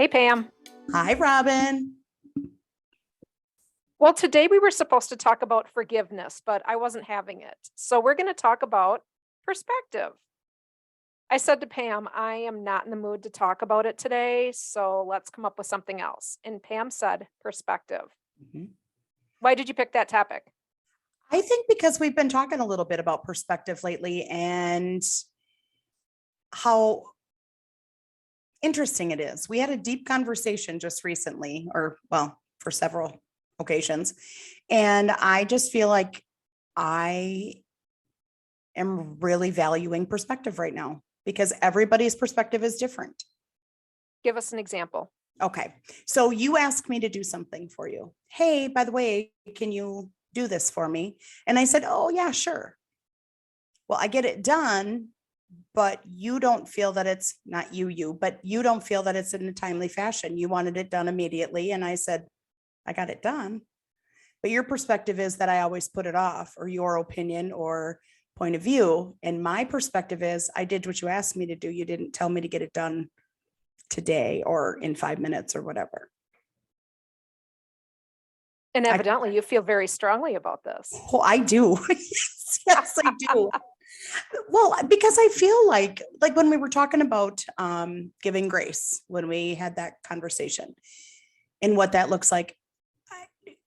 Hey, Pam. Hi, Robin. Well, today we were supposed to talk about forgiveness, but I wasn't having it. So we're going to talk about perspective. I said to Pam, I am not in the mood to talk about it today, so let's come up with something else. And Pam said perspective. Mhm. Why did you pick that topic? I think because we've been talking a little bit about perspective lately and how interesting it is. We had a deep conversation just recently, or well, for several occasions. And I just feel like I am really valuing perspective right now because everybody's perspective is different. Give us an example. Okay. So you asked me to do something for you. Hey, by the way, can you do this for me? And I said, oh, yeah, sure. Well, I get it done, but you don't feel that it's not but you don't feel that it's in a timely fashion. You wanted it done immediately. And I said, I got it done. But your perspective is that I always put it off, or your opinion or point of view. And my perspective is I did what you asked me to do. You didn't tell me to get it done today or in 5 minutes or whatever. And evidently, you feel very strongly about this. Oh, I do. Yes, I do. Well, because I feel like when we were talking about giving grace, when we had that conversation and what that looks like,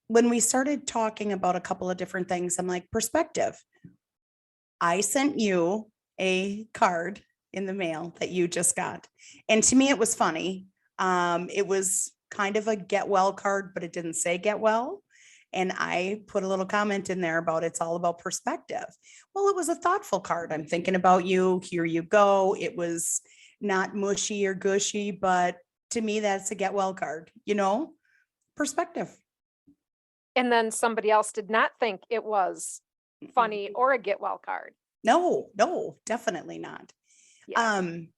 when we started talking about a couple of different things, I'm like, perspective. I sent you a card in the mail that you just got. And to me, it was funny. It was kind of a get well card, but it didn't say get well. And I put a little comment in there about it's all about perspective. Well, it was a thoughtful card. I'm thinking about you. Here you go. It was not mushy or gushy, but to me, that's a get well card, perspective. And then somebody else did not think it was funny or a get well card. No, definitely not. Yeah. I'm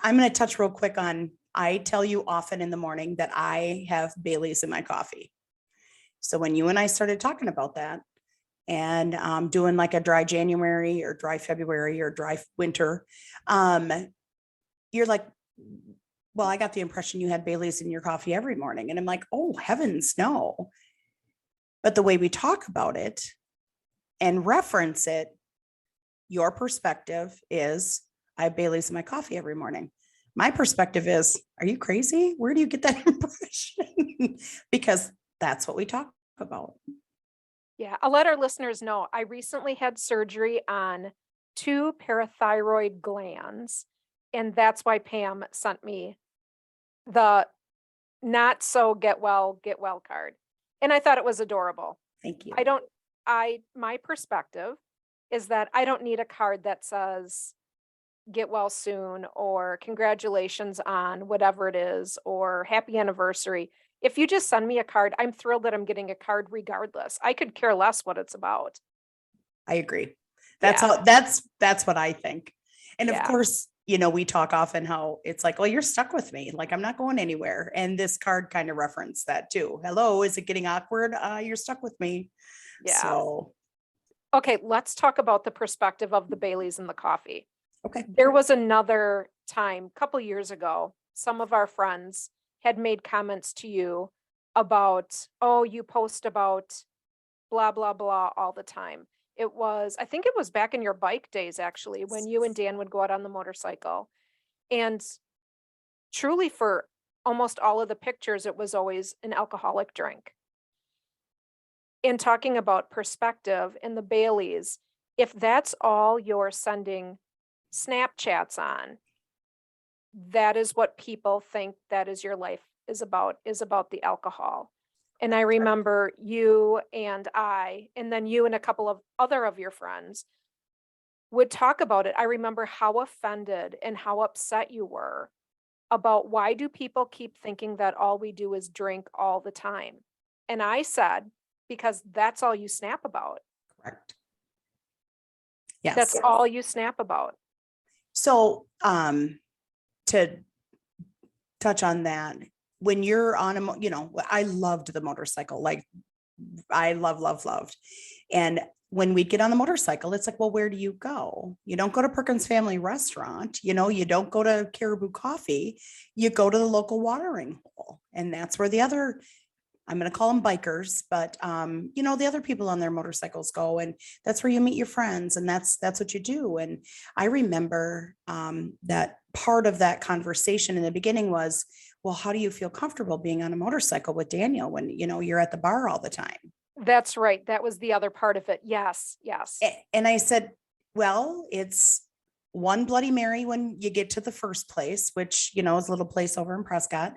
going to touch real quick on, I tell you often in the morning that I have Bailey's in my coffee. So when you and I started talking about that and doing like a dry January or dry February or dry winter, you're like, well, I got the impression you had Bailey's in your coffee every morning. And I'm like, oh, heavens, no. But the way we talk about it and reference it, your perspective is I have Bailey's in my coffee every morning. My perspective is, are you crazy? Where do you get that impression? Because that's what we talk about. Yeah, I'll let our listeners know. I recently had surgery on 2 parathyroid glands, and that's why Pam sent me the not so get well card. And I thought it was adorable. Thank you. My perspective is that I don't need a card that says get well soon or congratulations on whatever it is or happy anniversary. If you just send me a card, I'm thrilled that I'm getting a card regardless. I could care less what it's about. I agree. That's Yeah. how that's what I think. And of course, we talk often how it's like, well, you're stuck with me. Like I'm not going anywhere. And this card kind of referenced that too. Hello, is it getting awkward? You're stuck with me. Yeah. So okay, let's talk about the perspective of the Baileys and the coffee. okay. There was another time, a couple years ago, some of our friends had made comments to you about, oh, you post about blah, blah, blah all the time. I think it was back in your bike days, actually, when you and Dan would go out on the motorcycle. And truly, for almost all of the pictures, it was always an alcoholic drink. In talking about perspective and the Baileys, if that's all you're sending Snapchats on, that is what people think that is your life is about the alcohol. And I remember you and then you and a couple of other of your friends would talk about it. I remember how offended and how upset you were about why do people keep thinking that all we do is drink all the time? And I said, because that's all you snap about. Correct. Yes. That's all you snap about. So to touch on that, when you're on I loved the motorcycle. Like I loved. And when we'd get on the motorcycle, it's like, well, where do you go? You don't go to Perkins Family Restaurant, you don't go to Caribou Coffee, you go to the local watering hole. And that's where the other, I'm going to call them bikers, but the other people on their motorcycles go, and that's where you meet your friends, and that's what you do. And I remember that part of that conversation in the beginning was, well, how do you feel comfortable being on a motorcycle with Daniel when, you're at the bar all the time? That's right. That was the other part of it. Yes. Yes. And I said, well, it's one Bloody Mary when you get to the first place, which, is a little place over in Prescott.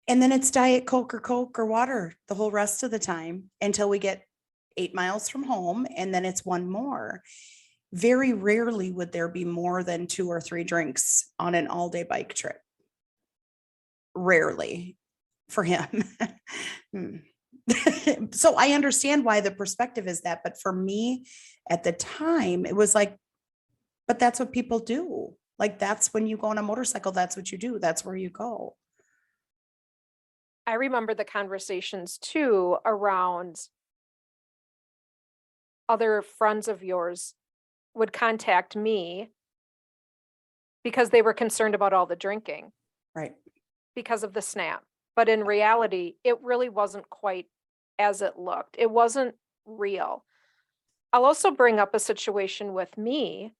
And then it's Diet Coke or water the whole rest of the time until we get 8 miles from home. And then it's one more. Very rarely would there be more than 2 or 3 drinks on an all-day bike trip. Rarely for him. So I understand why the perspective is that, but for me at the time, it was like, but that's what people do. Like, that's when you go on a motorcycle, that's what you do. That's where you go. I remember the conversations too around other friends of yours would contact me because they were concerned about all the drinking. Right. Because of the SNAP. But in reality, it really wasn't quite as it looked. It wasn't real. I'll also bring up a situation with me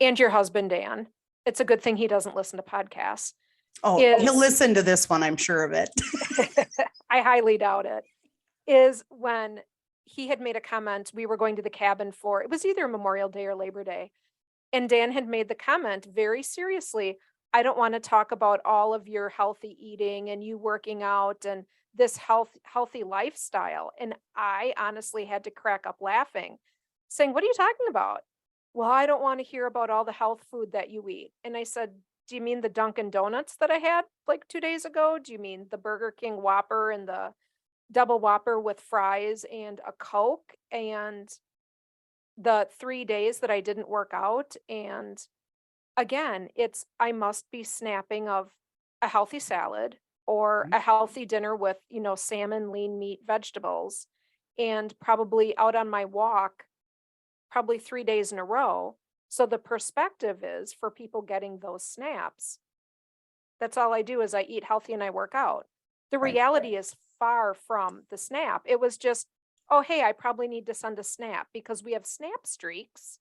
and your husband, Dan. It's a good thing he doesn't listen to podcasts. Oh, he'll listen to this one, I'm sure of it. I highly doubt it. Is when he had made a comment, we were going to the cabin for, it was either Memorial Day or Labor Day. And Dan had made the comment very seriously, I don't want to talk about all of your healthy eating and you working out and this healthy lifestyle. And I honestly had to crack up laughing, saying, what are you talking about? Well, I don't want to hear about all the health food that you eat. And I said, do you mean the Dunkin' Donuts that I had like 2 days ago? Do you mean the Burger King Whopper and the double Whopper with fries and a Coke and the 3 days that I didn't work out? And again, I must be snapping of a healthy salad or a healthy dinner with, salmon, lean meat, vegetables, and probably out on my walk, probably 3 days in a row. So the perspective is for people getting those snaps. That's all I do is I eat healthy and I work out. The Right. reality is far from the snap. It was just, oh, hey, I probably need to send a snap because we have snap streaks.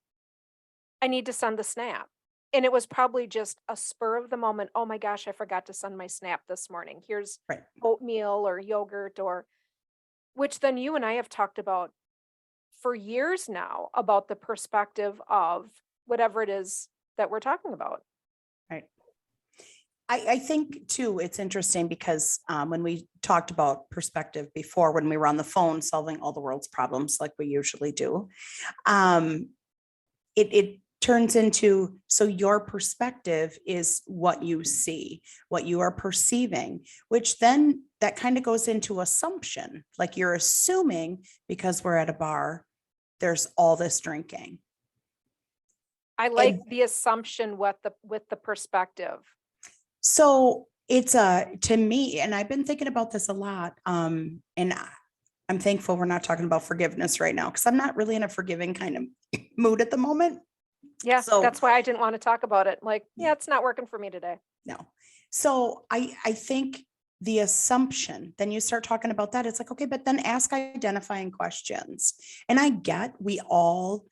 I need to send the snap. And it was probably just a spur of the moment. Oh my gosh, I forgot to send my snap this morning. Here's Right. oatmeal or yogurt which then you and I have talked about for years now about the perspective of whatever it is that we're talking about. Right. I think too, it's interesting because when we talked about perspective before, when we were on the phone solving all the world's problems like we usually do, it turns into, so your perspective is what you see, what you are perceiving, which then that kind of goes into assumption. Like you're assuming because we're at a bar, there's all this drinking. I like the assumption with the perspective. So it's to me, and I've been thinking about this a lot. And I'm thankful we're not talking about forgiveness right now because I'm not really in a forgiving kind of mood at the moment. Yeah, So that's why I didn't want to talk about it. Like, yeah, it's not working for me today. No. So I think the assumption, then you start talking about that. It's like, okay, but then ask identifying questions. And I get, we all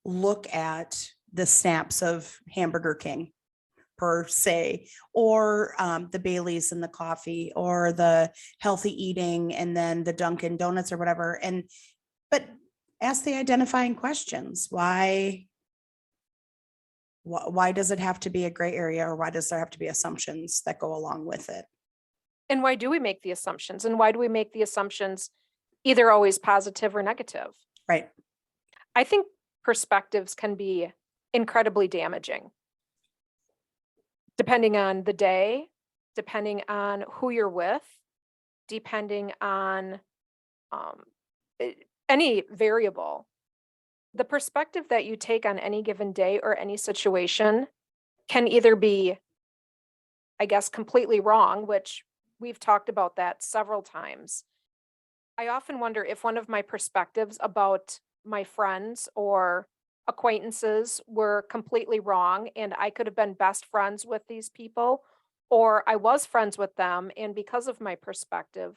look at the snaps of Hamburger King per se, or the Baileys and the coffee, or the healthy eating, and then the Dunkin' Donuts or whatever. But ask the identifying questions. Why does it have to be a gray area, or why does there have to be assumptions that go along with it? And why do we make the assumptions? And why do we make the assumptions either always positive or negative? Right. I think perspectives can be incredibly damaging. Depending on the day, depending on who you're with, depending on any variable. The perspective that you take on any given day or any situation can either be, I guess, completely wrong, which we've talked about that several times. I often wonder if one of my perspectives about my friends or acquaintances were completely wrong and I could have been best friends with these people, or I was friends with them and because of my perspective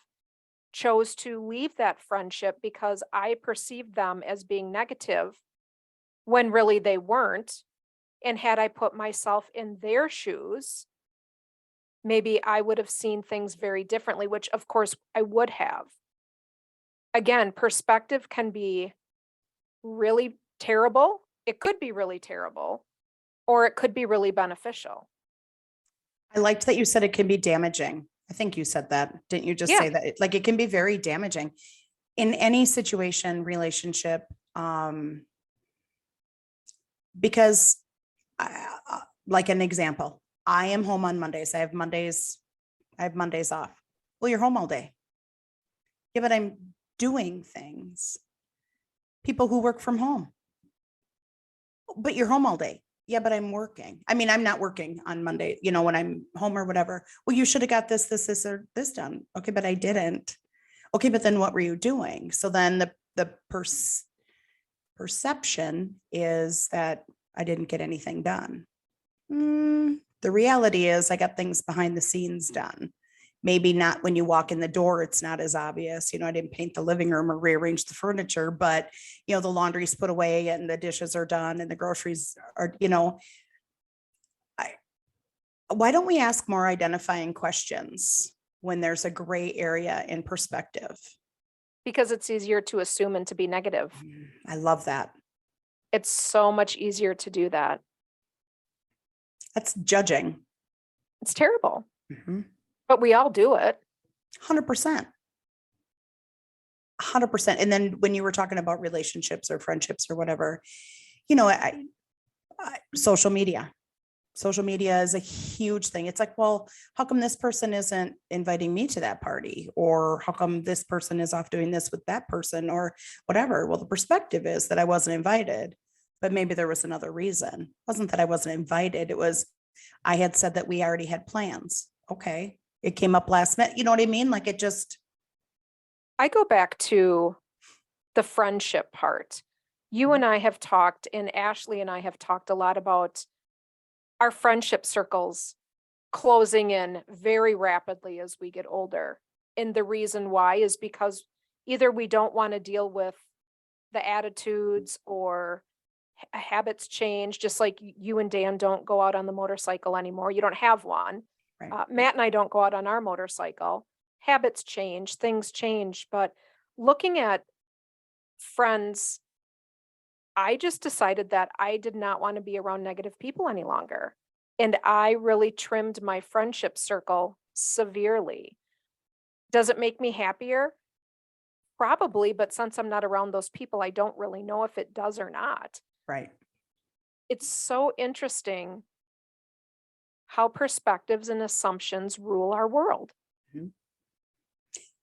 chose to leave that friendship because I perceived them as being negative when really they weren't. And had I put myself in their shoes, maybe I would have seen things very differently, which of course I would have. Again, perspective can be really terrible. It could be really terrible, or it could be really beneficial. I liked that you said it can be damaging. I think you said that. Didn't you just Yeah. say that? Like it can be very damaging in any situation, relationship, because like an example, I am home on Mondays. I have Mondays off. Well, you're home all day. Yeah, but I'm doing things. People who work from home. But you're home all day. Yeah, but I'm working. I mean, I'm not working on Monday, when I'm home or whatever. Well, you should have got this, or this done. Okay, but I didn't. Okay, but then what were you doing? So then the perception is that I didn't get anything done. The reality is I got things behind the scenes done. Maybe not when you walk in the door, it's not as obvious. I didn't paint the living room or rearrange the furniture, but the laundry's put away and the dishes are done and the groceries are, why don't we ask more identifying questions when there's a gray area in perspective? Because it's easier to assume and to be negative. I love that. It's so much easier to do that. That's judging. It's terrible, Mhm. but we all do it. 100%. 100%. And then when you were talking about relationships or friendships or whatever, social media. Social media is a huge thing. It's like, well, how come this person isn't inviting me to that party? Or how come this person is off doing this with that person or whatever? Well, the perspective is that I wasn't invited, but maybe there was another reason. It wasn't that I wasn't invited. It was, I had said that we already had plans. Okay. It came up last minute. You know what I mean? Like it just. I go back to the friendship part. You and I have talked, and Ashley and I have talked a lot about our friendship circles closing in very rapidly as we get older. And the reason why is because either we don't want to deal with the attitudes or habits change, just like you and Dan don't go out on the motorcycle anymore. You don't have one. Right. Matt and I don't go out on our motorcycle. Habits change, things change. But looking at friends, I just decided that I did not want to be around negative people any longer. And I really trimmed my friendship circle severely. Does it make me happier? Probably, but since I'm not around those people, I don't really know if it does or not. Right. It's so interesting how perspectives and assumptions rule our world. Mhm.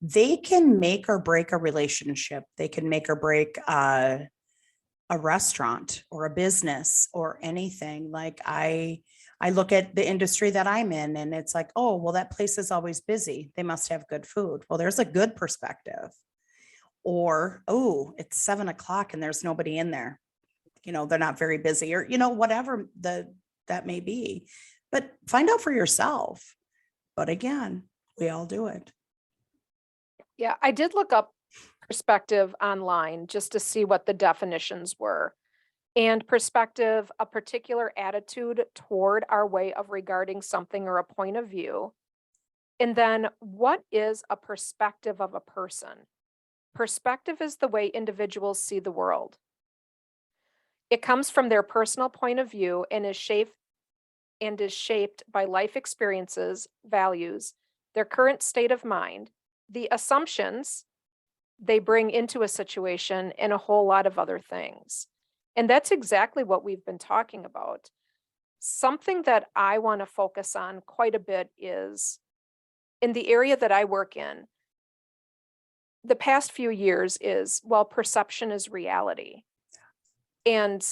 They can make or break a relationship. They can make or break a restaurant or a business or anything. Like I look at the industry that I'm in and it's like, oh, well, that place is always busy. They must have good food. Well, there's a good perspective. Or, oh, it's 7:00 and there's nobody in there. They're not very busy or, whatever that may be. But find out for yourself. But again, we all do it. Yeah, I did look up perspective online just to see what the definitions were. And perspective, a particular attitude toward our way of regarding something or a point of view. And then, what is a perspective of a person? Perspective is the way individuals see the world. It comes from their personal point of view and is shaped by life experiences, values, their current state of mind, the assumptions they bring into a situation, and a whole lot of other things. And that's exactly what we've been talking about. Something that I want to focus on quite a bit is in the area that I work in. The past few years is, well, perception is reality. And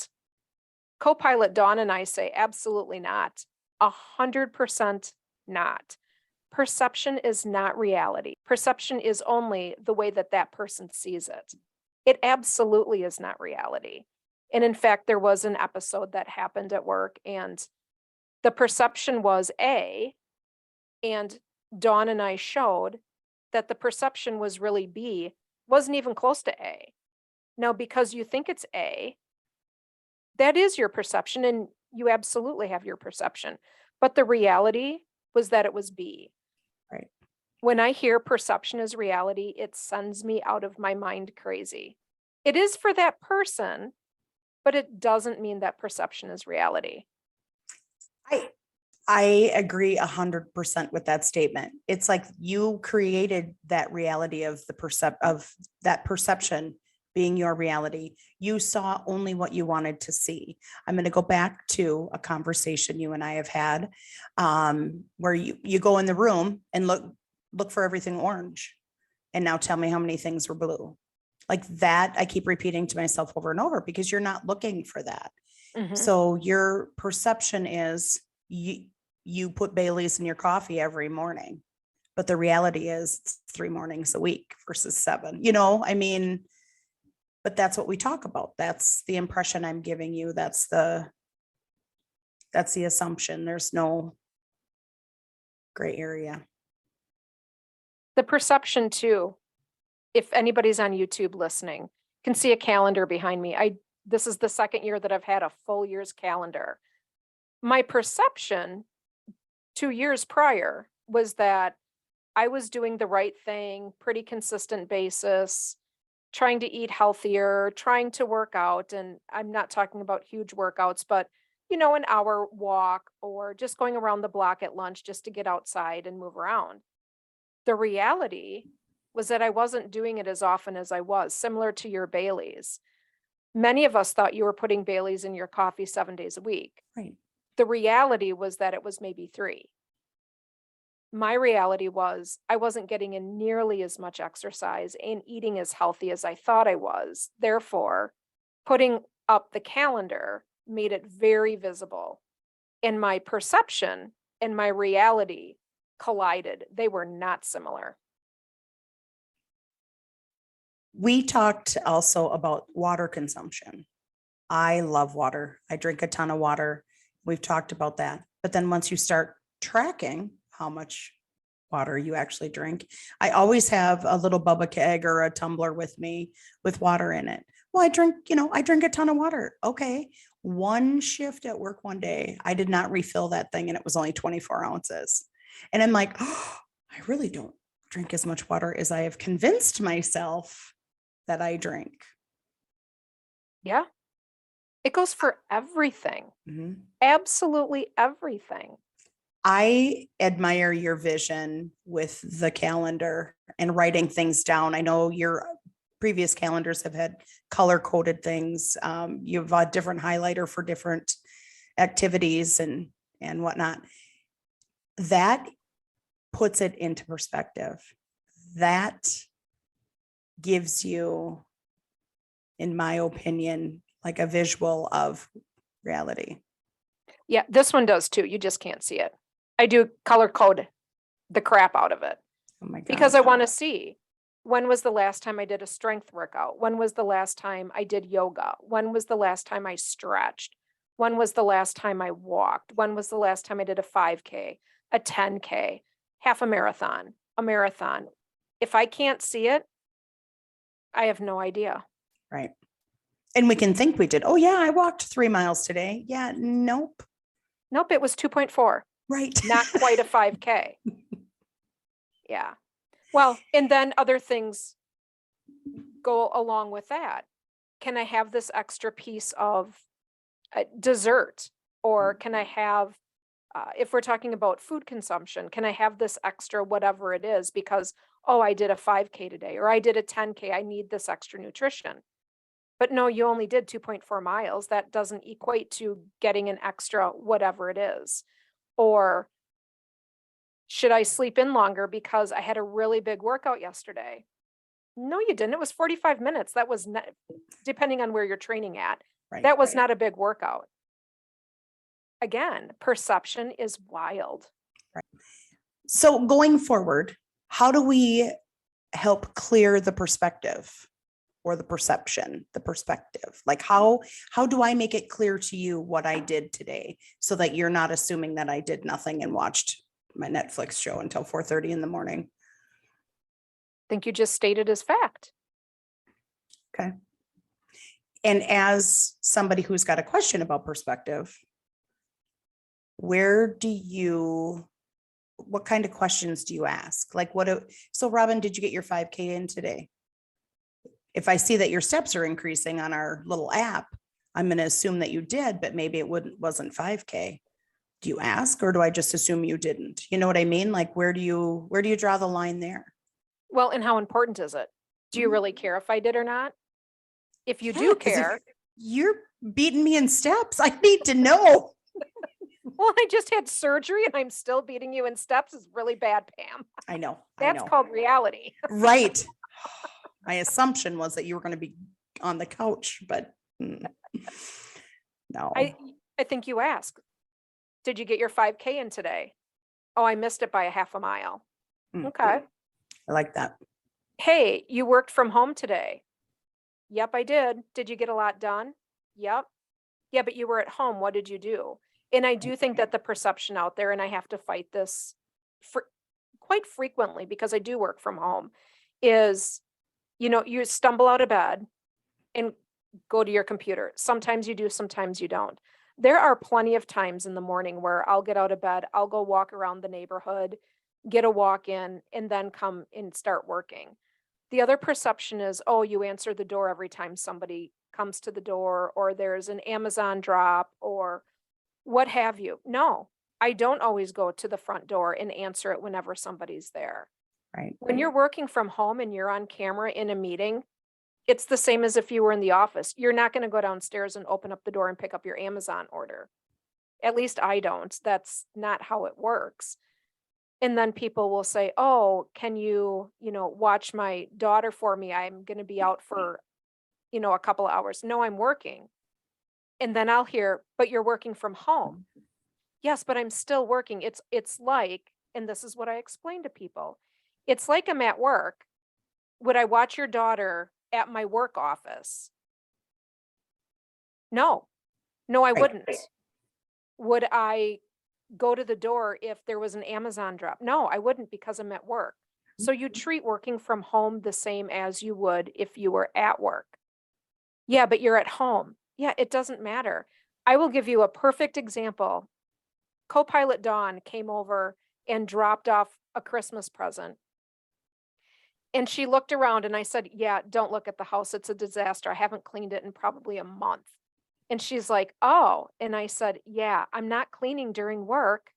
co-pilot Dawn and I say, absolutely not. 100% not. Perception is not reality. Perception is only the way that that person sees it. It absolutely is not reality. And in fact, there was an episode that happened at work, and the perception was A, and Dawn and I showed that the perception was really B, wasn't even close to A. Now, because you think it's A, that is your perception, and you absolutely have your perception. But the reality was that it was B. Right. When I hear perception is reality, it sends me out of my mind crazy. It is for that person, but it doesn't mean that perception is reality. I agree 100% with that statement. It's like you created that reality of that perception being your reality. You saw only what you wanted to see. I'm going to go back to a conversation you and I have had, where you go in the room and look for everything orange. And now tell me how many things were blue. Like that, I keep repeating to myself over and over because you're not looking for that. Mhm. So your perception is you put Bailey's in your coffee every morning, but the reality is it's 3 mornings a week versus 7, I mean, but that's what we talk about. That's the impression I'm giving you. That's the assumption. There's no gray area. The perception too, if anybody's on YouTube listening, can see a calendar behind me. This is the second year that I've had a full year's calendar. My perception 2 years prior was that I was doing the right thing, pretty consistent basis, trying to eat healthier, trying to work out. And I'm not talking about huge workouts, but an hour walk or just going around the block at lunch just to get outside and move around. The reality was that I wasn't doing it as often as I was, similar to your Baileys. Many of us thought you were putting Baileys in your coffee 7 days a week. Right. The reality was that it was maybe 3. My reality was I wasn't getting in nearly as much exercise and eating as healthy as I thought I was. Therefore, putting up the calendar made it very visible. And my perception and my reality collided. They were not similar. We talked also about water consumption. I love water. I drink a ton of water. We've talked about that. But then once you start tracking how much water you actually drink, I always have a little Bubba keg or a tumbler with me with water in it. Well, I drink a ton of water. Okay. One shift at work one day, I did not refill that thing and it was only 24 ounces. And I'm like, oh, I really don't drink as much water as I have convinced myself that I drink. Yeah. It goes for everything. Mm-hmm. Absolutely everything. I admire your vision with the calendar and writing things down. I know your previous calendars have had color coded things. You have a different highlighter for different activities and whatnot. That puts it into perspective. That gives you, in my opinion, like a visual of reality. Yeah, this one does too. You just can't see it. I do color code the crap out of it. Oh my God. Because I want to see, when was the last time I did a strength workout? When was the last time I did yoga? When was the last time I stretched? When was the last time I walked? When was the last time I did a 5K, a 10K, half a marathon, a marathon? If I can't see it, I have no idea. Right. And we can think we did. Oh yeah, I walked 3 miles today. Yeah, nope. Nope, it was 2.4. Right. Not quite a 5K. Yeah. Well, and then other things go along with that. Can I have this extra piece of dessert? Or can I have, if we're talking about food consumption, can I have this extra whatever it is because, oh, I did a 5K today or I did a 10K. I need this extra nutrition. But no, you only did 2.4 miles. That doesn't equate to getting an extra whatever it is. Or should I sleep in longer because I had a really big workout yesterday? No, you didn't. It was 45 minutes. That was not, depending on where you're training at, Right. that was not a big workout. Again, perception is wild. Right. So going forward, how do we help clear the perspective or the perception, the perspective? Like how do I make it clear to you what I did today so that you're not assuming that I did nothing and watched my Netflix show until 4:30 in the morning? I think you just stated as fact. Okay. And as somebody who's got a question about perspective, what kind of questions do you ask? Like so Robin, did you get your 5K in today? If I see that your steps are increasing on our little app, I'm going to assume that you did, but maybe it wasn't 5K. Do you ask, or do I just assume you didn't? You know what I mean? Like, where do you draw the line there? Well, and how important is it? Do you really care if I did or not? If you do 'Cause if care. you're beating me in steps, I need to know. Well, I just had surgery and I'm still beating you in steps is really bad, Pam. I know. That's called reality. Right. My assumption was that you were going to be on the couch, but no. I think you ask, did you get your 5K in today? Oh, I missed it by a half a mile. Okay. I like that. Hey, you worked from home today. Yep, I did. Did you get a lot done? Yep. Yeah, but you were at home. What did you do? And I do think that the perception out there, and I have to fight this quite frequently because I do work from home, is, you stumble out of bed and go to your computer. Sometimes you do, sometimes you don't. There are plenty of times in the morning where I'll get out of bed, I'll go walk around the neighborhood, get a walk in, and then come and start working. The other perception is, oh, you answer the door every time somebody comes to the door, or there's an Amazon drop, or what have you. No, I don't always go to the front door and answer it whenever somebody's there. Right. When you're working from home and you're on camera in a meeting, it's the same as if you were in the office. You're not going to go downstairs and open up the door and pick up your Amazon order. At least I don't. That's not how it works. And then people will say, oh, can you, watch my daughter for me? I'm going to be out for, a couple of hours. No, I'm working. And then I'll hear, but you're working from home. Yes, but I'm still working. It's like, and this is what I explain to people. It's like I'm at work. Would I watch your daughter at my work office? No, I Right. wouldn't. Would I go to the door if there was an Amazon drop? No, I wouldn't, because I'm at work. So you treat working from home the same as you would if you were at work. Yeah, but you're at home. Yeah, it doesn't matter. I will give you a perfect example. Co-pilot Dawn came over and dropped off a Christmas present. And she looked around and I said, yeah, don't look at the house. It's a disaster. I haven't cleaned it in probably a month. And she's like, oh, and I said, yeah, I'm not cleaning during work.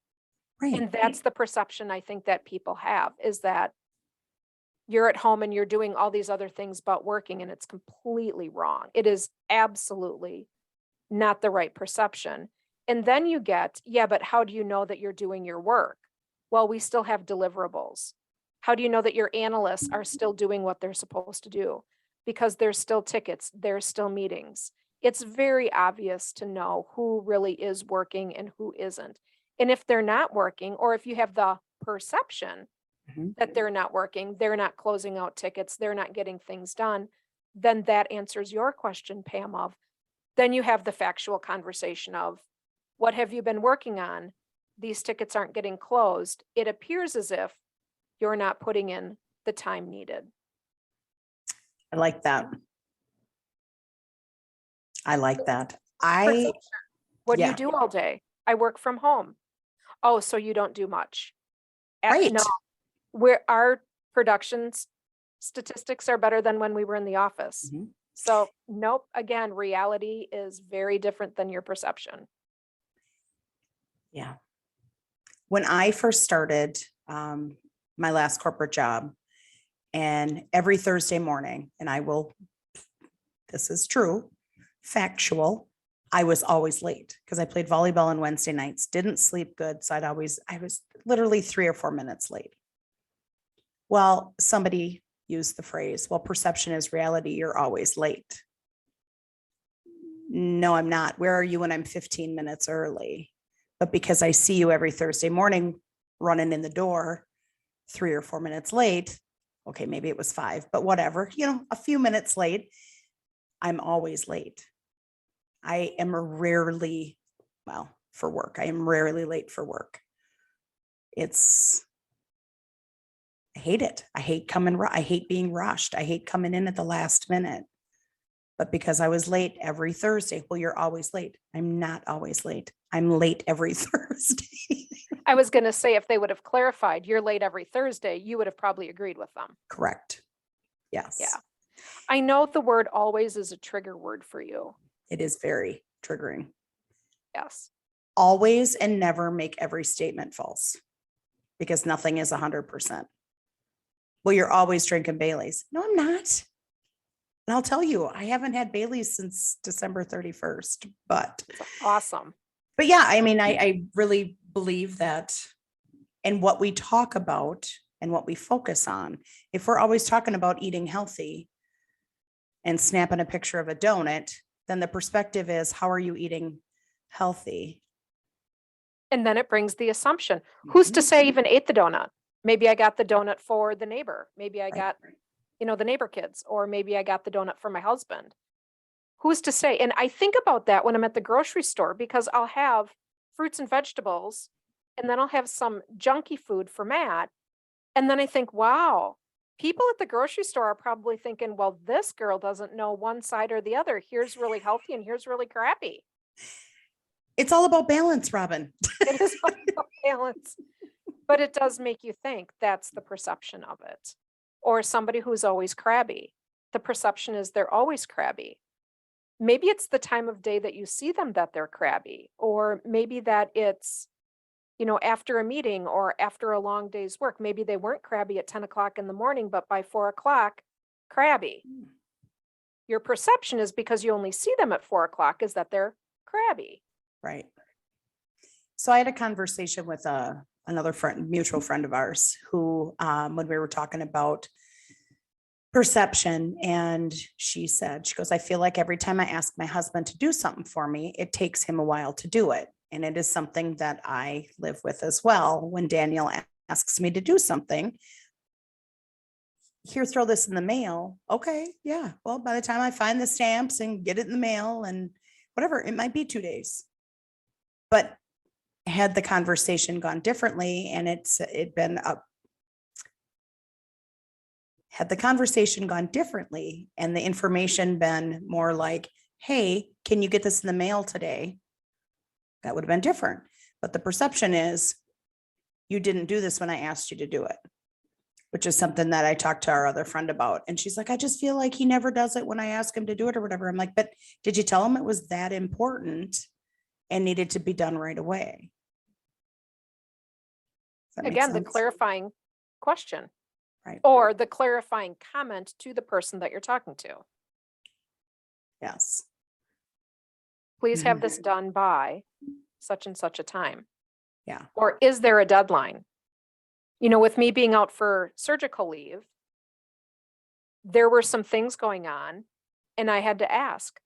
Right. And that's the perception I think that people have, is that you're at home and you're doing all these other things but working, and it's completely wrong. It is absolutely not the right perception. And then you get, yeah, but how do you know that you're doing your work? Well, we still have deliverables. How do you know that your analysts are still doing what they're supposed to do? Because there's still tickets, there's still meetings. It's very obvious to know who really is working and who isn't. And if they're not working, or if you have the perception that they're not working, they're not closing out tickets, they're not getting things done, then that answers your question, Pam, of then you have the factual conversation of, what have you been working on? These tickets aren't getting closed. It appears as if you're not putting in the time needed. I like that. Perception. What do you do all day? I work from home. Oh, so you don't do much. Right. No, where our productions statistics are better than when we were in the office. So nope, again, reality is very different than your perception. Yeah. When I first started my last corporate job, and every Thursday morning, and this is true, factual, I was always late because I played volleyball on Wednesday nights, didn't sleep good. So I was literally 3 or 4 minutes late. Well, somebody used the phrase, well, perception is reality. You're always late. No, I'm not. Where are you when I'm 15 minutes early? But because I see you every Thursday morning running in the door 3 or 4 minutes late, Okay, maybe it was 5, but whatever, a few minutes late. I'm always late. I am rarely, well, for work, I am rarely late for work. I hate it. I hate I hate being rushed. I hate coming in at the last minute. But because I was late every Thursday, well, you're always late. I'm not always late. I'm late every Thursday. I was going to say, if they would have clarified you're late every Thursday, you would have probably agreed with them. Correct. Yes. Yeah. I know the word always is a trigger word for you. It is very triggering. Yes. Always and never make every statement false, because nothing is 100%. Well, you're always drinking Baileys. No, I'm not. And I'll tell you, I haven't had Baileys since December 31st, but Awesome. But yeah, I mean, I really believe that in what we talk about and what we focus on, if we're always talking about eating healthy and snapping a picture of a donut, then the perspective is, how are you eating healthy? And then it brings the assumption, who's to say I even ate the donut? Maybe I got the donut for the neighbor. Maybe I got, the neighbor kids, or maybe I got the donut for my husband. Who's to say? And I think about that when I'm at the grocery store, because I'll have fruits and vegetables, and then I'll have some junky food for Matt. And then I think, wow, people at the grocery store are probably thinking, well, this girl doesn't know one side or the other. Here's really healthy and here's really crappy. It's all about balance, Robin. It is all about balance. But it does make you think that's the perception of it. Or somebody who's always crabby. The perception is they're always crabby. Maybe it's the time of day that you see them that they're crabby. Or maybe that it's, after a meeting or after a long day's work. Maybe they weren't crabby at 10 o'clock in the morning, but by 4 o'clock, crabby. Your perception is, because you only see them at 4 o'clock, is that they're crabby. Right. So I had a conversation with another friend, mutual friend of ours, who, when we were talking about perception, and she goes, I feel like every time I ask my husband to do something for me, it takes him a while to do it. And it is something that I live with as well. When Daniel asks me to do something, here, throw this in the mail. Okay. Yeah. Well, by the time I find the stamps and get it in the mail and whatever, it might be 2 days. But had the conversation gone differently, and had the conversation gone differently and the information been more like, hey, can you get this in the mail today? That would have been different. But the perception is, you didn't do this when I asked you to do it, which is something that I talked to our other friend about. And she's like, I just feel like he never does it when I ask him to do it or whatever. I'm like, but did you tell him it was that important and needed to be done right away? Again, the clarifying question. Right. Or the clarifying comment to the person that you're talking to. Yes. Please have this done by such and such a time. Yeah. Or is there a deadline? With me being out for surgical leave, there were some things going on, and I had to ask,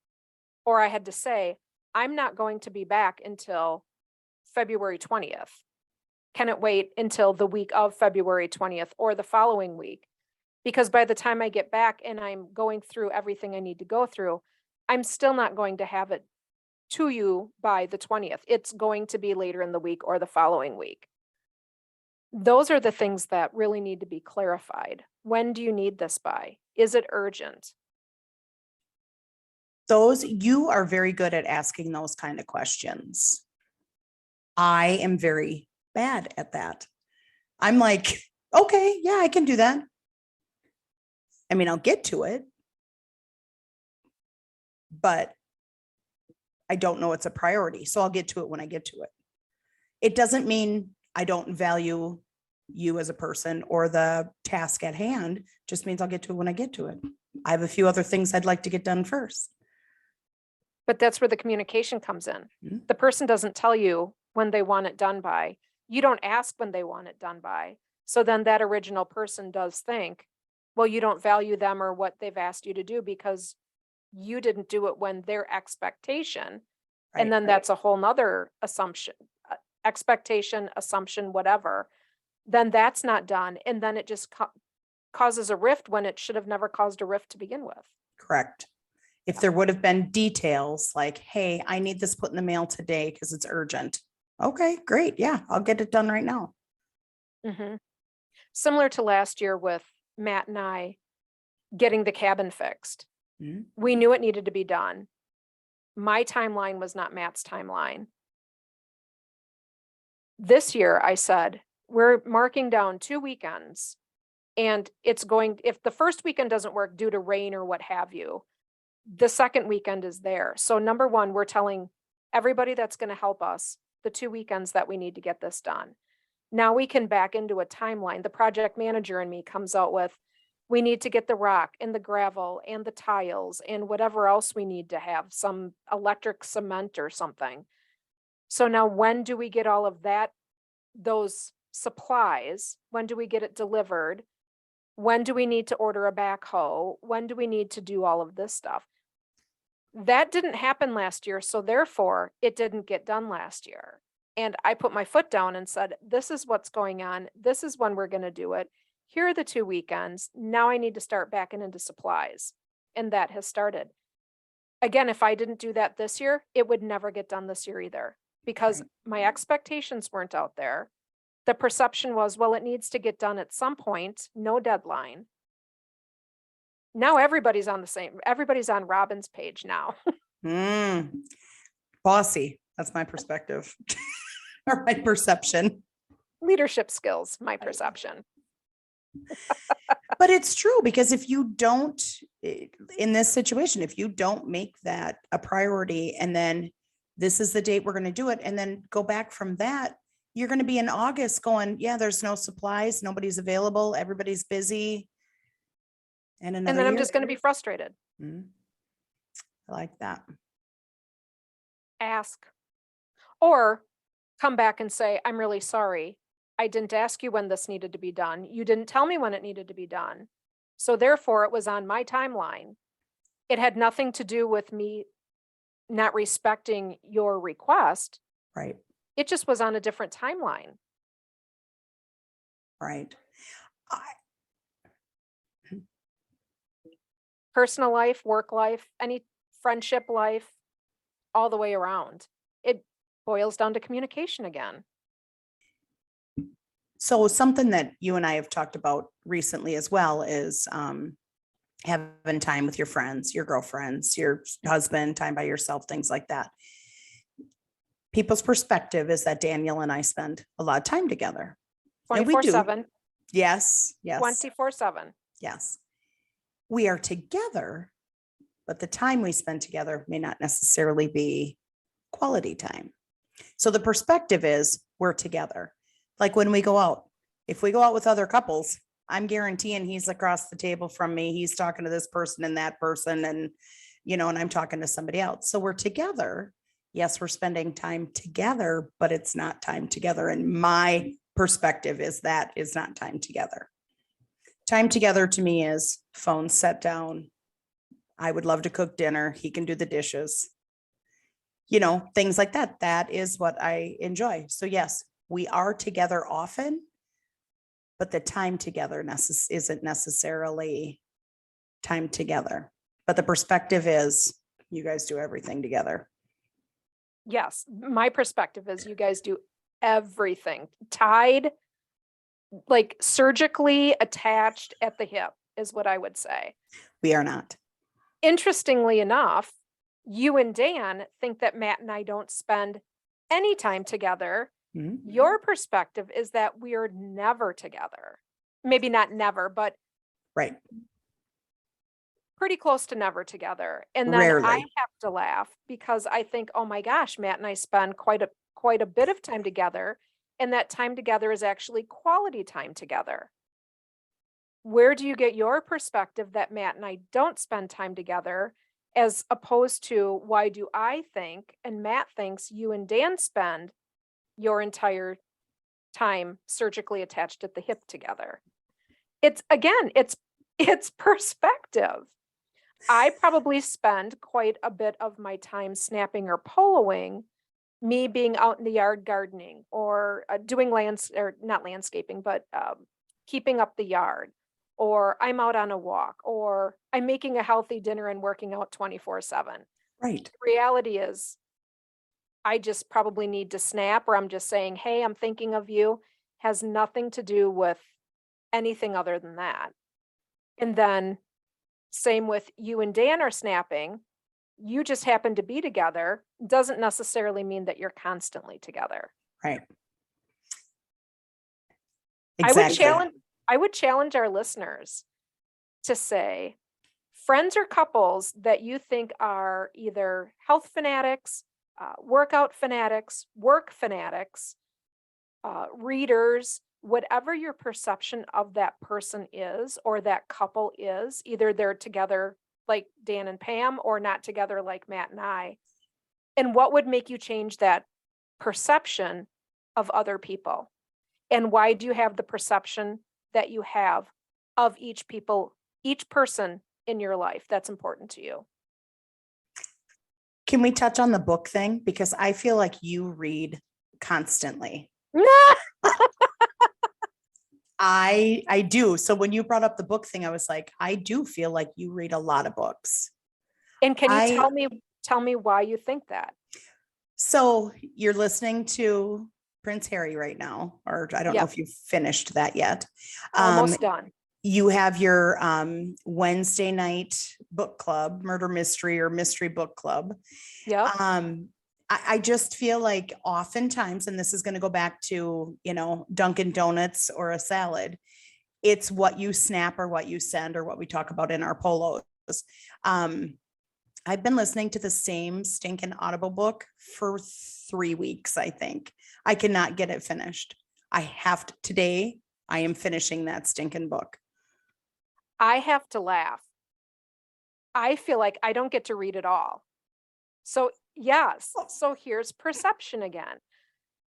or I had to say, I'm not going to be back until February 20th. Can it wait until the week of February 20th or the following week? Because by the time I get back and I'm going through everything I need to go through, I'm still not going to have it to you by the 20th. It's going to be later in the week or the following week. Those are the things that really need to be clarified. When do you need this by? Is it urgent? You are very good at asking those kind of questions. I am very bad at that. I'm like, okay, yeah, I can do that. I mean, I'll get to it, but I don't know it's a priority. So I'll get to it when I get to it. It doesn't mean I don't value you as a person or the task at hand. It just means I'll get to it when I get to it. I have a few other things I'd like to get done first. But that's where the communication comes in. Mm-hmm. The person doesn't tell you when they want it done by. You don't ask when they want it done by. So then that original person does think, well, you don't value them or what they've asked you to do because you didn't do it when their expectation. Right, and then that's a whole nother assumption, expectation, assumption, whatever. Then that's not done. And then it just causes a rift when it should have never caused a rift to begin with. Correct. If there would have been details like, hey, I need this put in the mail today because it's urgent. Okay, great. Yeah, I'll get it done right now. Mm-hmm. Similar to last year with Matt and I getting the cabin fixed. Mm-hmm. We knew it needed to be done. My timeline was not Matt's timeline. This year, I said, we're marking down 2 weekends, and it's going, if the first weekend doesn't work due to rain or what have you, the second weekend is there. So number one, we're telling everybody that's going to help us the 2 weekends that we need to get this done. Now we can back into a timeline. The project manager and me comes out with, we need to get the rock and the gravel and the tiles and whatever else we need to have, some electric cement or something. So now when do we get all of that, those supplies? When do we get it delivered? When do we need to order a backhoe? When do we need to do all of this stuff? That didn't happen last year, so therefore it didn't get done last year. And I put my foot down and said, this is what's going on. This is when we're going to do it. Here are the 2 weekends. Now I need to start backing into supplies. And that has started. Again, if I didn't do that this year, it would never get done this year either, because my expectations weren't out there. The perception was, well, it needs to get done at some point, no deadline. Now everybody's on Robin's page now. Bossy. That's my perspective or my perception. Leadership skills, my perception. But it's true, because if you don't, in this situation, if you don't make that a priority, and then this is the date we're going to do it, and then go back from that, you're going to be in August going, yeah, there's no supplies, nobody's available, everybody's busy. And then I'm just going to be frustrated. I like that. Ask. Or come back and say, I'm really sorry. I didn't ask you when this needed to be done. You didn't tell me when it needed to be done. So therefore it was on my timeline. It had nothing to do with me not respecting your request. Right. It just was on a different timeline. Right. Personal life, work life, any friendship life, all the way around. It boils down to communication again. So something that you and I have talked about recently as well is having time with your friends, your girlfriends, your husband, time by yourself, things like that. People's perspective is that Daniel and I spend a lot of time together. 24/7. Yes. Yes. 24/7. Yes. We are together, but the time we spend together may not necessarily be quality time. So the perspective is we're together. Like when we go out, if we go out with other couples, I'm guaranteeing he's across the table from me. He's talking to this person and that person, and, and I'm talking to somebody else. So we're together. Yes, we're spending time together, but it's not time together. And my perspective is that is not time together. Time together to me is phone set down. I would love to cook dinner. He can do the dishes. Things like that. That is what I enjoy. So yes, we are together often, but the time together isn't necessarily time together. But the perspective is you guys do everything together. Yes, my perspective is you guys do everything tied, like surgically attached at the hip is what I would say. We are not. Interestingly enough, you and Dan think that Matt and I don't spend any time together. Mm-hmm. Your perspective is that we are never together. Maybe not never, but right. Pretty close to never together. And then rarely. I have to laugh because I think, oh my gosh, Matt and I spend quite a bit of time together. And that time together is actually quality time together. Where do you get your perspective that Matt and I don't spend time together, as opposed to why do I think and Matt thinks you and Dan spend your entire time surgically attached at the hip together? It's perspective. I probably spend quite a bit of my time snapping or poloing, me being out in the yard gardening or doing not landscaping, but keeping up the yard, or I'm out on a walk, or I'm making a healthy dinner and working out 24/7. Right. The reality is I just probably need to snap, or I'm just saying, hey, I'm thinking of you, has nothing to do with anything other than that. And then same with you and Dan are snapping. You just happen to be together. Doesn't necessarily mean that you're constantly together. Right. I would Exactly. challenge our listeners to say friends or couples that you think are either health fanatics, workout fanatics, work fanatics, readers, whatever your perception of that person is or that couple is, either they're together like Dan and Pam or not together like Matt and I. And what would make you change that perception of other people? And why do you have the perception that you have of each person in your life that's important to you? Can we touch on the book thing? Because I feel like you read constantly. I do. So when you brought up the book thing, I was like, I do feel like you read a lot of books. And can you tell me why you think that? So you're listening to Prince Harry right now, or I don't know if you've finished that yet. Almost done. You have your Wednesday night book club, murder mystery or mystery book club. Yep. I just feel like oftentimes, and this is going to go back to, Dunkin' Donuts or a salad, it's what you snap or what you send or what we talk about in our polos. I've been listening to the same stinking Audible book for 3 weeks, I think. I cannot get it finished. Today, I am finishing that stinking book. I have to laugh. I feel like I don't get to read it all. So yes, so here's perception again.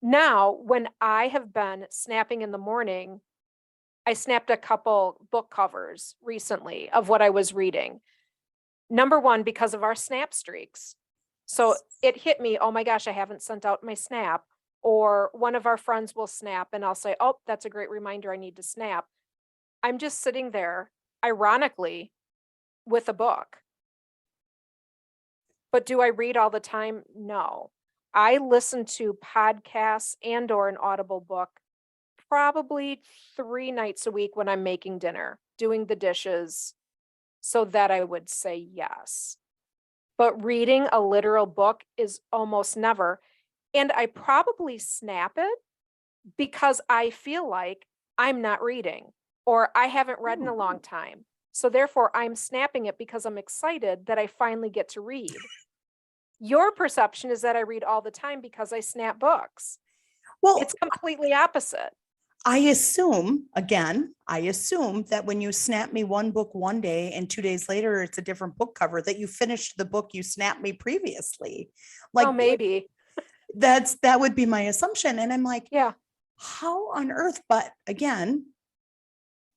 Now, when I have been snapping in the morning, I snapped a couple book covers recently of what I was reading. Number one, because of our snap streaks. So it hit me, oh my gosh, I haven't sent out my snap. Or one of our friends will snap and I'll say, oh, that's a great reminder, I need to snap. I'm just sitting there, ironically, with a book. But do I read all the time? No. I listen to podcasts and or an Audible book probably 3 nights a week when I'm making dinner, doing the dishes, so that I would say yes. But reading a literal book is almost never. And I probably snap it because I feel like I'm not reading or I haven't read in a long time. So therefore, I'm snapping it because I'm excited that I finally get to read. Your perception is that I read all the time because I snap books. Well, it's completely opposite. I assume that when you snap me one book one day and 2 days later, it's a different book cover, that you finished the book you snapped me previously. Like, oh, maybe. That would be my assumption. And I'm like, yeah, how on earth? But again,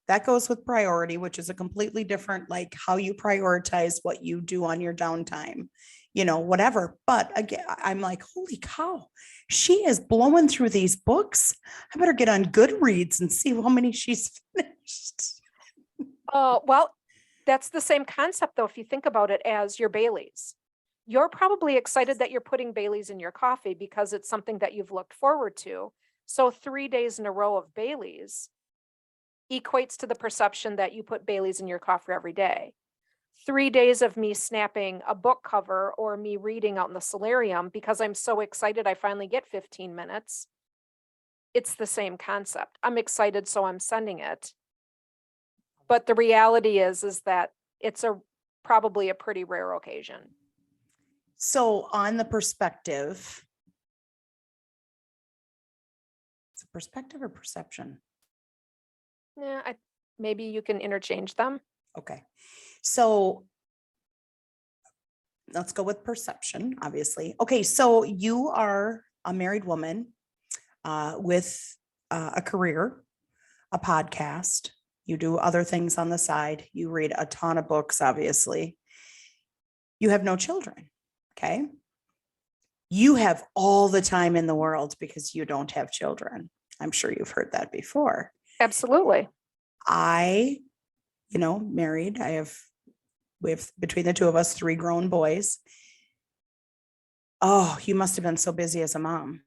that goes with priority, which is a completely different, like how you prioritize what you do on your downtime, whatever. But again, I'm like, holy cow, she is blowing through these books. I better get on Goodreads and see how many she's finished. Well, that's the same concept though. If you think about it as your Baileys, you're probably excited that you're putting Baileys in your coffee because it's something that you've looked forward to. So 3 days in a row of Baileys equates to the perception that you put Baileys in your coffee every day. 3 days of me snapping a book cover or me reading out in the solarium because I'm so excited I finally get 15 minutes. It's the same concept. I'm excited, so I'm sending it. But the reality is that it's probably a pretty rare occasion. So on the perspective, is it perspective or perception? Yeah, maybe you can interchange them. Okay. So let's go with perception, obviously. Okay. So you are a married woman with a career, a podcast. You do other things on the side. You read a ton of books, obviously. You have no children. Okay. You have all the time in the world because you don't have children. I'm sure you've heard that before. Absolutely. I married. We have between the two of us, 3 grown boys. Oh, you must have been so busy as a mom.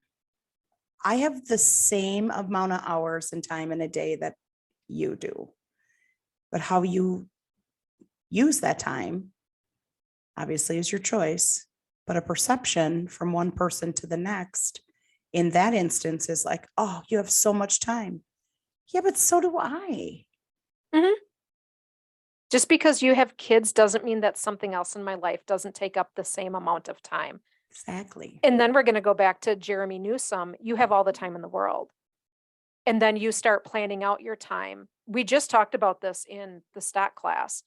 I have the same amount of hours and time in a day that you do. But how you use that time, obviously, is your choice. But a perception from one person to the next in that instance is like, oh, you have so much time. Yeah, but so do I. Mhm. Just because you have kids doesn't mean that something else in my life doesn't take up the same amount of time. Exactly. And then we're going to go back to Jeremy Newsome. You have all the time in the world. And then you start planning out your time. We just talked about this in the stat class.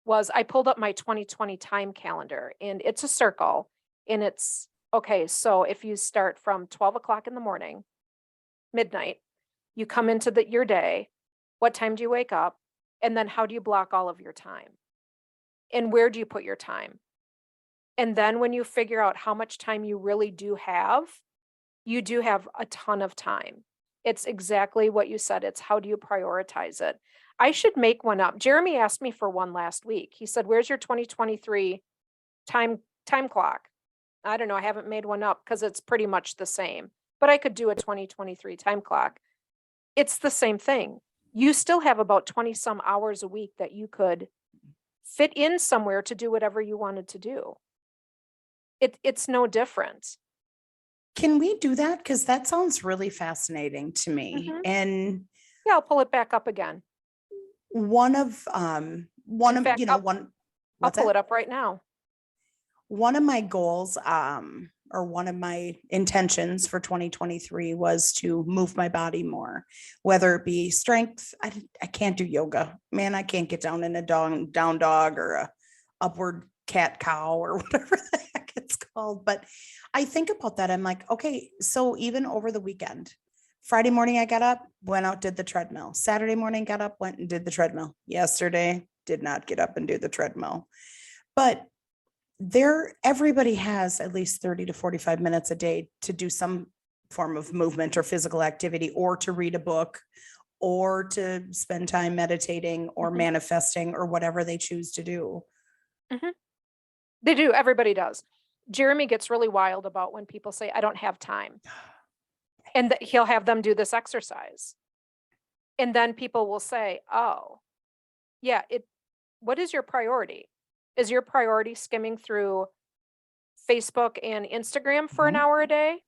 Was I pulled up my 2020 time calendar, and it's a circle, and it's okay. So if you start from 12 o'clock in the morning, midnight, you come into your day, what time do you wake up? And then how do you block all of your time? And where do you put your time? And then when you figure out how much time you really do have, you do have a ton of time. It's exactly what you said. It's how do you prioritize it? I should make one up. Jeremy asked me for one last week. He said, "Where's your 2023 time clock?" I don't know. I haven't made one up because it's pretty much the same. But I could do a 2023 time clock. It's the same thing. You still have about 20 some hours a week that you could fit in somewhere to do whatever you wanted to do. It's no different. Can we do that? Because that sounds really fascinating to me. Mhm. And Yeah, I'll pull it back up again. one of In fact, I'll what's pull that? it up right now. One of my goals, or one of my intentions for 2023 was to move my body more, whether it be strength. I can't do yoga, man. I can't get down in a down dog or a upward cat cow or whatever the heck it's called. But I think about that. I'm like, okay, so even over the weekend, Friday morning, I got up, went out, did the treadmill. Saturday morning, got up, went and did the treadmill. Yesterday, did not get up and do the treadmill. But everybody has at least 30 to 45 minutes a day to do some form of movement or physical activity, or to read a book, or to spend time meditating or Mhm. manifesting, or whatever they choose to do. Mhm. They do. Everybody does. Jeremy gets really wild about when people say, "I don't have time." And that he'll have them do this exercise. And then people will say, "Oh, yeah, what is your priority? Is your priority skimming through Facebook and Instagram for an Mhm. hour a day?"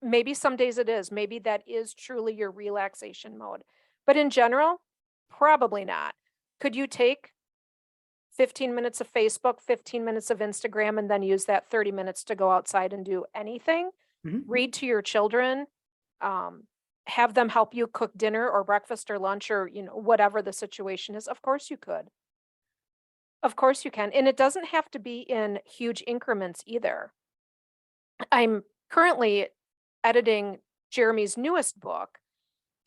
Maybe some days it is. Maybe that is truly your relaxation mode. But in general, probably not. Could you take 15 minutes of Facebook, 15 minutes of Instagram, and then use that 30 minutes to go outside and do anything? Mhm. Read to your children, um, have them help you cook dinner or breakfast or lunch or, whatever the situation is. Of course you could. Of course you can. And it doesn't have to be in huge increments either. I'm currently editing Jeremy's newest book,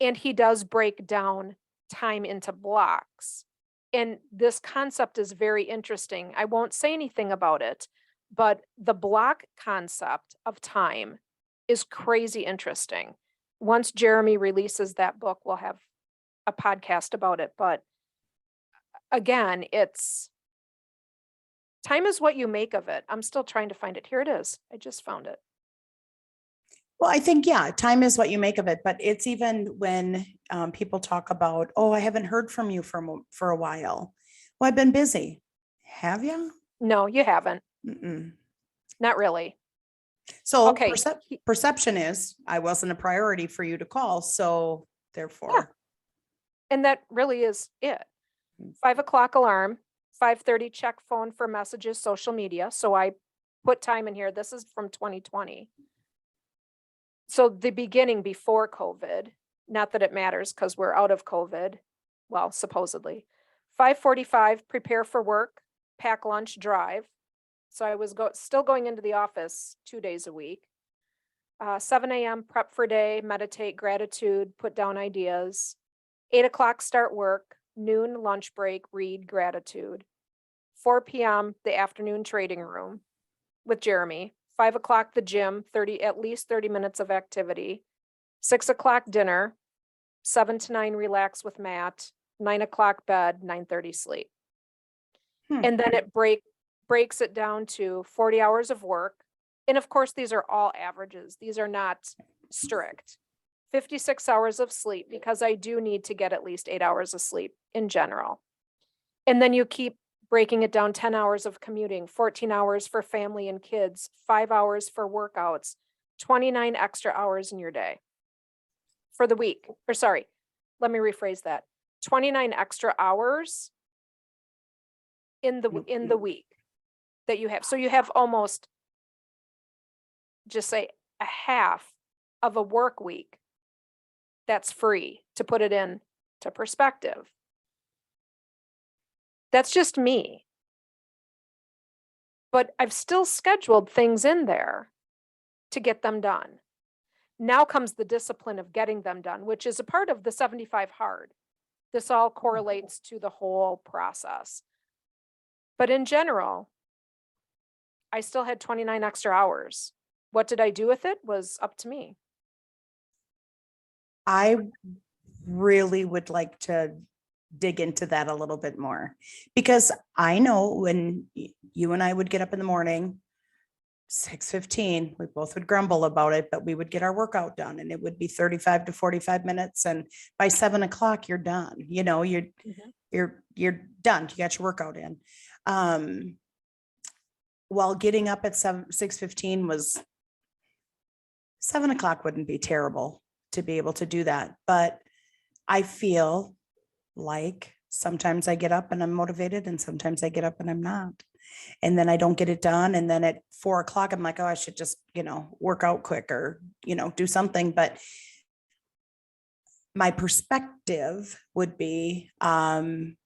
and he does break down time into blocks. And this concept is very interesting. I won't say anything about it, but the block concept of time is crazy interesting. Once Jeremy releases that book, we'll have a podcast about it. But again, it's time is what you make of it. I'm still trying to find it. Here it is. I just found it. Well, I think, yeah, time is what you make of it. But it's even when people talk about, oh, I haven't heard from you for a while. Well, I've been busy. Have you? No, you haven't. Mm-mm. Not really. So Okay. perception is I wasn't a priority for you to call. So Yeah. therefore, And that really is it. Mm. 5 o'clock alarm, 5:30 check phone for messages, social media. So I put time in here. This is from 2020. So the beginning before COVID, not that it matters because we're out of COVID. Well, supposedly. 5:45, prepare for work, pack lunch, drive. So I was still going into the office 2 days a week. 7 a.m. prep for day, meditate, gratitude, put down ideas. 8 o'clock start work, noon lunch break, read, gratitude. 4 p.m. the afternoon trading room with Jeremy. 5 o'clock the gym, at least 30 minutes of activity. 6 o'clock dinner. 7 to 9 relax with Matt. 9 o'clock bed, 9:30 sleep. Hmm. And then it breaks it down to 40 hours of work. And of course, these are all averages. These are not strict. 56 hours of sleep, because I do need to get at least 8 hours of sleep in general. And then you keep breaking it down, 10 hours of commuting, 14 hours for family and kids, 5 hours for workouts, 29 extra hours in your day for the week. Or sorry, let me rephrase that. 29 extra hours in the week that you have. So you have almost, just say, a half of a work week that's free, to put it in to perspective. That's just me. But I've still scheduled things in there to get them done. Now comes the discipline of getting them done, which is a part of the 75 hard. This all correlates to the whole process. But in general, I still had 29 extra hours. What did I do with it was up to me. I really would like to dig into that a little bit more, because I know when you and I would get up in the morning, 6:15, we both would grumble about it, but we would get our workout done, and it would be 35 to 45 minutes. And by 7 o'clock, you're done. You know, you're done. You got your workout in. While getting up at 6:15 was 7 o'clock wouldn't be terrible to be able to do that. But I feel like sometimes I get up and I'm motivated, and sometimes I get up and I'm not. And then I don't get it done. And then at 4 o'clock, I'm like, oh, I should just, work out quick, or, do something. But my perspective would be, when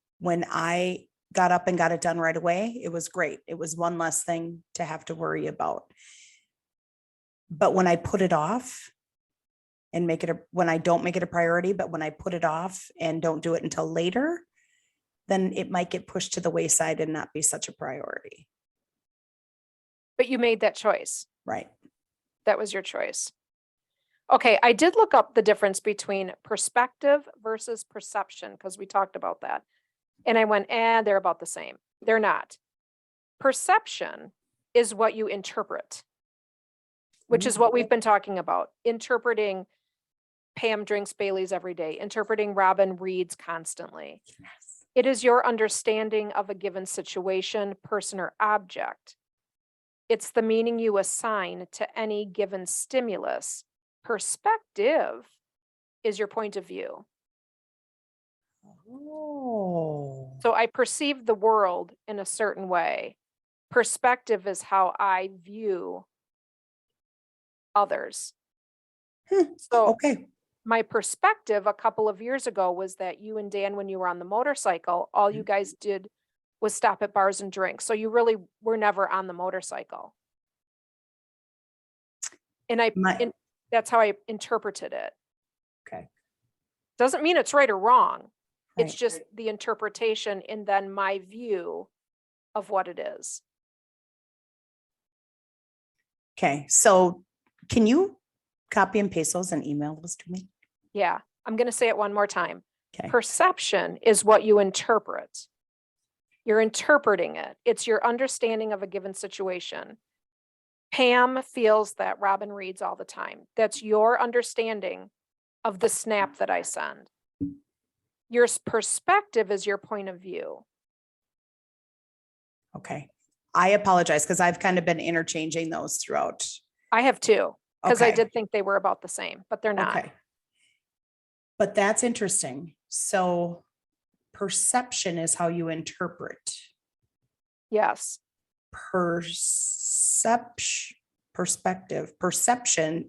I got up and got it done right away, it was great. It was one less thing to have to worry about. But when I put it off and when I don't make it a priority, but when I put it off and don't do it until later, then it might get pushed to the wayside and not be such a priority. But you made that choice. Right. That was your choice. Okay, I did look up the difference between perspective versus perception, because we talked about that. And I went, they're about the same. They're not. Perception is what you interpret, which is what we've been talking about. Interpreting Pam drinks Bailey's every day. Interpreting Robin reads constantly. Yes. It is your understanding of a given situation, person, or object. It's the meaning you assign to any given stimulus. Perspective is your point of view. Oh. So I perceive the world in a certain way. Perspective is how I view others. So Okay. my perspective a couple of years ago was that you and Dan, when you were on the motorcycle, all you guys did was stop at bars and drink. So you really were never on the motorcycle. And that's how I interpreted it. Okay. Doesn't mean it's right or wrong. It's Right. just the interpretation and then my view of what it is. Okay. So can you copy and paste those and email those to me? Yeah. I'm going to say it one more time. Okay. Perception is what you interpret. You're interpreting it. It's your understanding of a given situation. Pam feels that Robin reads all the time. That's your understanding of the snap that I send. Your perspective is your point of view. Okay. I apologize, because I've kind of been interchanging those throughout. I have too, because I Okay. did think they were about the same, but they're not. Okay. But that's interesting. So perception is how you interpret. Yes. Perception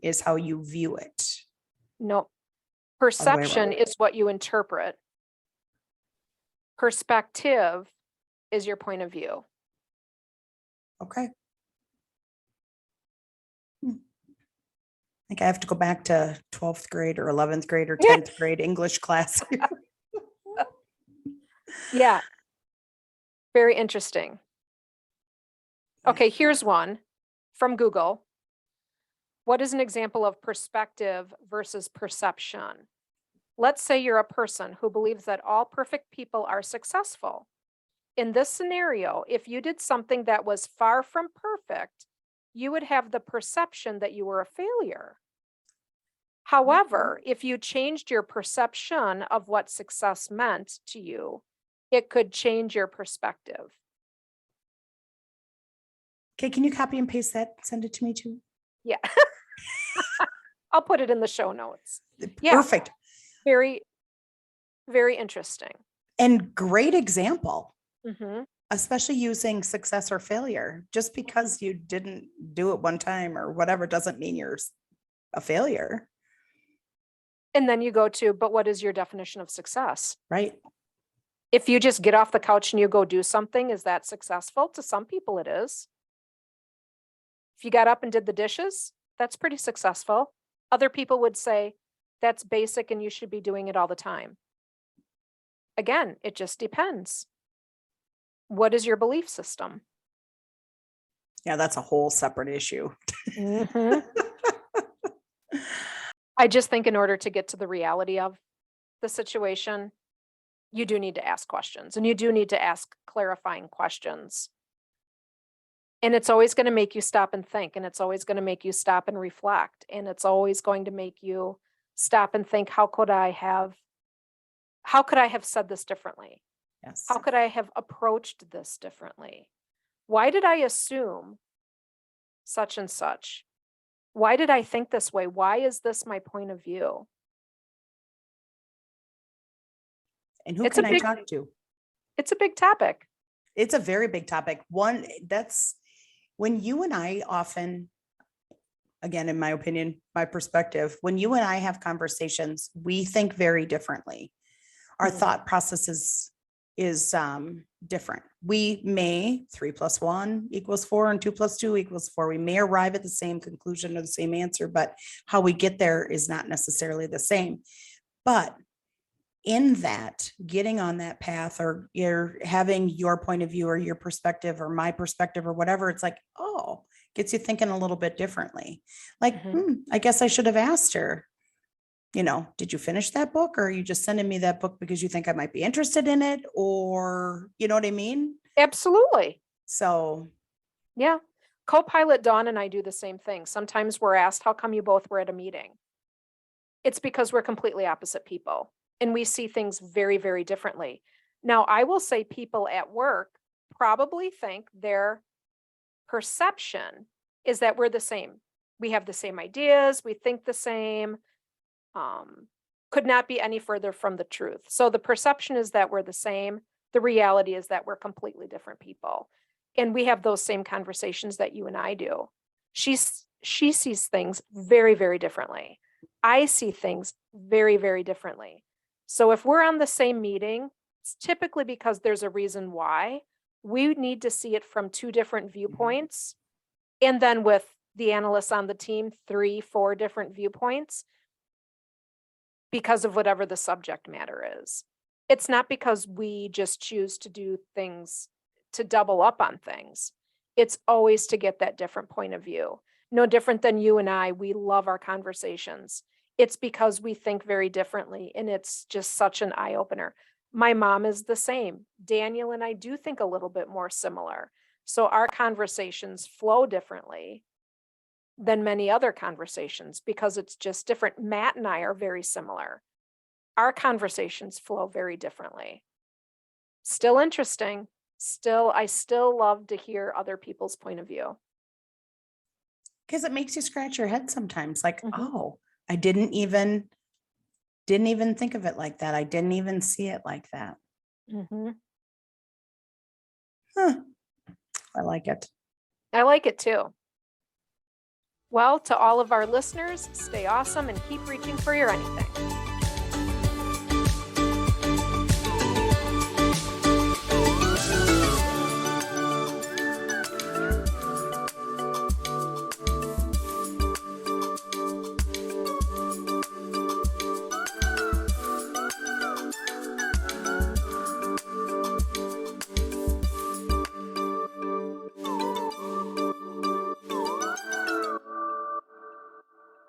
is how you view it. No. way Perception around. is what you interpret. Perspective is your point of view. Okay. I think I have to go back to 12th grade or 11th grade or 10th grade English class. Yeah. Very interesting. Okay, here's one from Google. What is an example of perspective versus perception? Let's say you're a person who believes that all perfect people are successful. In this scenario, if you did something that was far from perfect, you would have the perception that you were a failure. However, if you changed your perception of what success meant to you, it could change your perspective. Okay, can you copy and paste that? Send it to me too. Yeah. I'll put it in the show notes. Yeah. Perfect. Very, very interesting. And great example, Mm-hmm. especially using success or failure. Just because you didn't do it one time or whatever doesn't mean you're a failure, And then you go to, but what is your definition of success? right? If you just get off the couch and you go do something, is that successful? To some people, it is. If you got up and did the dishes, that's pretty successful. Other people would say that's basic and you should be doing it all the time. Again, it just depends. What is your belief system? Yeah, that's a whole separate issue. Mhm. I just think in order to get to the reality of the situation, you do need to ask questions and you do need to ask clarifying questions. And it's always going to make you stop and think, and it's always going to make you stop and reflect, and it's always going to make you stop and think, how could I have said this differently? Yes. How could I have approached this differently? Why did I assume such and such? Why did I think this way? Why is this my point of view? And who It's a can I big- talk to? It's a big topic. It's a very big topic. One, that's when you and I often, again, in my opinion, my perspective, when you and I have conversations, we think very differently. Our Mhm. thought process is different. We may 3 + 1 = 4 and 2 + 2 = 4. We may arrive at the same conclusion or the same answer, but how we get there is not necessarily the same. But in that, getting on that path, or you're having your point of view or your perspective or my perspective or whatever, it's like, oh, gets you thinking a little bit differently. Like, Mhm. I guess I should have asked her, did you finish that book, or are you just sending me that book because you think I might be interested in it? Or, you know what I mean? Absolutely. So, Yeah. Co-pilot Dawn and I do the same thing. Sometimes we're asked, how come you both were at a meeting? It's because we're completely opposite people and we see things very, very differently. Now, I will say people at work probably think their perception is that we're the same. We have the same ideas, we think the same. Could not be any further from the truth. So the perception is that we're the same. The reality is that we're completely different people. And we have those same conversations that you and I do. She sees things very, very differently. I see things very, very differently. So if we're on the same meeting, it's typically because there's a reason why. We need to see it from two different viewpoints. And then with the analysts on the team, 3, 4 different viewpoints because of whatever the subject matter is. It's not because we just choose to do things to double up on things. It's always to get that different point of view. No different than you and I, we love our conversations. It's because we think very differently, and it's just such an eye opener. My mom is the same. Daniel and I do think a little bit more similar. So our conversations flow differently than many other conversations because it's just different. Matt and I are very similar. Our conversations flow very differently. Still interesting. I still love to hear other people's point of view. because it makes you scratch your head sometimes, like, Mhm. oh, I didn't even think of it like that. I didn't even see it like that. Mhm. Huh. I like it. I like it too. Well, to all of our listeners, stay awesome and keep reaching for your anything.